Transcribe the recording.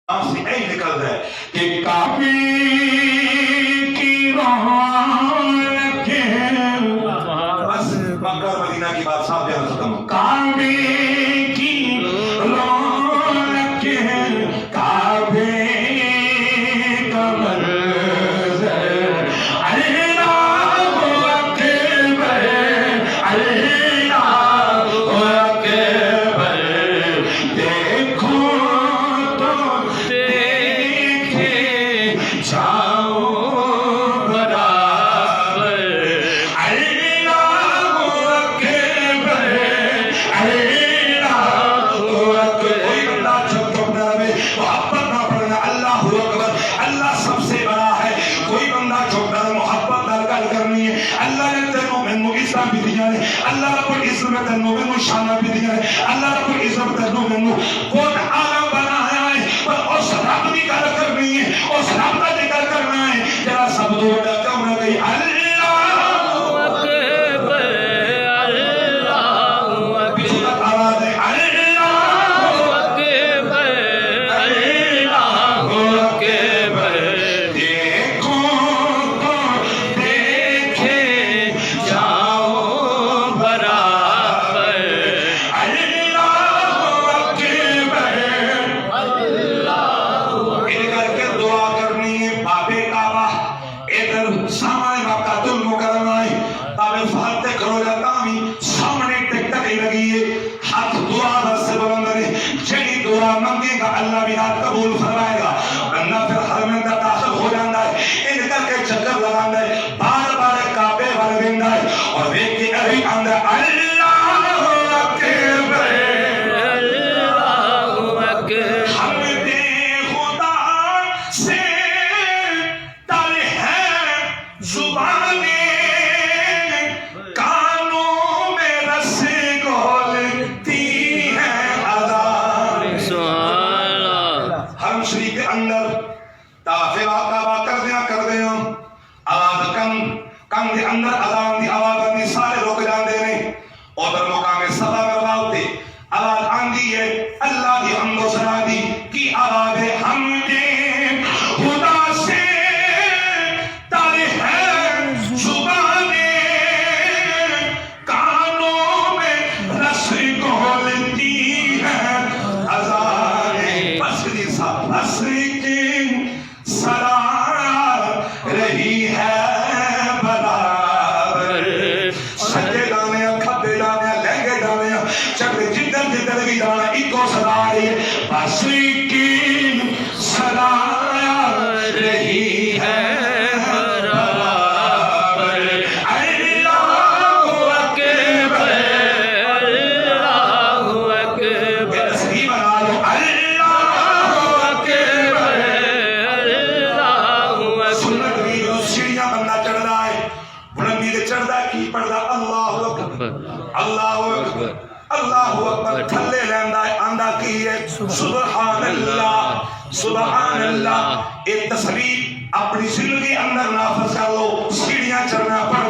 سے نہیں نکل ہے کہ کعبے کی رونق ہے. بس مکہ اور مدینہ کی بات صاحب بیان ختم. کعبے کی رونق ہے, کعبے کا منظر, اللہ اکبر, اللہ اکبر, دیکھو جاؤ برابر, اللہ اکبر, اللہ اکبر. کوئی بندہ جب تو اپنا رہے محبت نہ پڑھنا اللہ اکبر, اللہ سب سے بڑا ہے. کوئی بندہ جو ڈر محبت درگاہ کرنی ہے, اللہ نے تینوں میں اسلام بھی دیا ہے, اللہ رب العزت میں تینوں میں شانہ بھی دیا ہے, اللہ رب العزت میں تینوں میں بہت عالم بنایا ہے, پر اس رب کی کار کرنی ہے, اس رب کا ذکر کرنا ہے. ذرا سب دو ڈکا نہ گئی اللہ اکبر, اللہ اکبر, آواز ہے اللہ اکبر, اللہ اکبر, دیکھو تو دیکھے جاؤ برابر, اللہ اکبر, اللہ ادھر کے دعا کرنی ہے. بابے کعبہ ادھر سامنے مکہ المکرمہ ہے, تابے فاتح کرو جاتا ہمیں سامنے ٹک ٹک لگی ہے, ہاتھ دعا رس سے بلند ہے, جنہی دعا منگے گا اللہ بھی ہاتھ قبول فرمائے گا. بندہ پھر حرم میں داخل ہو جاندہ ہے, ان کر کے چکر لگاندہ ہے, بار بار کعبے والے دیندہ ہے, اور دیکھ کے ابھی اندر اللہ اکبر, اللہ اکبر. ہم دے خدا سے تر ہے زبانیں, کانوں میں رس گھولتی ہیں اذان. حرم شریف کے اندر طواف کعبہ کر دیا آواز کم دے اندر اذان دی آواز آندی, سارے رک جاندے نے, ادھر مقام صفا کروا ہوتے آواز آندی ہے, اللہ دی حمد و ثنا دی کی آواز ہے. ہم دے خدا سے تر ہے زبانیں, کانوں میں رس گھولتی ہیں اذانیں. بس کی صاحب بس کی سرا رہی ہے برابر, سجے جانے کھبے جانے لہنگے جانے چکر جدھر جدھر بھی جانا ایکو صدا ہے. بس کی صدا رہی ہے برابر, اللہ اکبر, اللہ اکبر. صحیح بنا لو اللہ اکبر, اللہ اکبر. سنت بھی جو سیڑھیاں بندہ چڑھ رہا ہے, بلندی سے چڑھ رہا ہے, کی پڑھ رہا اللہ اکبر, اللہ اکبر, اللہ اکبر. تھلے لیندہ ہے آندہ کی ہے سبحان اللہ, سبحان اللہ. ایک تصویر اپنی زندگی اندر نافذ کر لو, سیڑھیاں چڑھنا پڑ